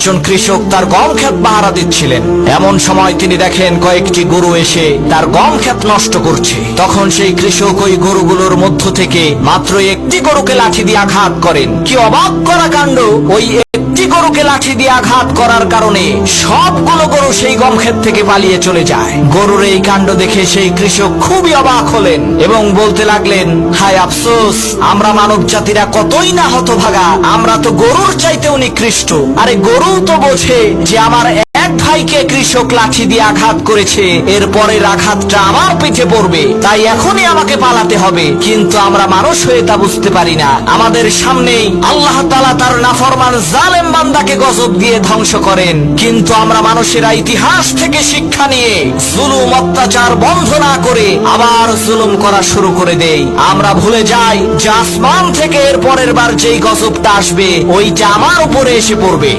একজন কৃষক তার গম ক্ষেত পাহারা দিচ্ছিলেন। এমন সময় তিনি দেখেন কয়েকটি গরু এসে তার গম ক্ষেত নষ্ট করছে। তখন সেই কৃষক ওই গরুগুলোর মধ্য থেকে মাত্র একটি গরুকে লাঠি দিয়ে আঘাত করেন। কি অবাক করা কাণ্ড! ওই একটি গরুকে লাঠি দিয়ে আঘাত করার কারণে সবগুলো গরু সেই গম ক্ষেত থেকে পালিয়ে চলে যায়। গরুর এই কাণ্ড দেখে সেই কৃষক খুবই অবাক হলেন এবং বলতে লাগলেন, হায় আফসোস, আমরা মানব জাতিরা কতই না হতভাগা। আমরা তো গরুর চাইতেও নিকৃষ্ট। আরে গরু তো বোঝে যে আমার এক ভাইকে কৃষক লাঠি দিয়ে আঘাত করেছে, এর পরের আঘাতটা আমার পিঠে পড়বে, তাই এখনই আমাকে পালাতে হবে। কিন্তু আমরা মানুষ হয়ে তা বুঝতে পারি না। আমাদের সামনেই আল্লাহ তাআলা তার নাফরমান জালেম বান্দাকে গজব দিয়ে ধ্বংস করেন, কিন্তু আমরা মানুষেরা ইতিহাস থেকে শিক্ষা নিয়ে জুলুম অত্যাচার বন্ধ না করে আবার জুলুম করা শুরু করে দেই। আমরা ভুলে যাই যে আসমান থেকে এর পরের বার যেই গজবটা আসবে ওইটা আমার উপরে এসে পড়বে।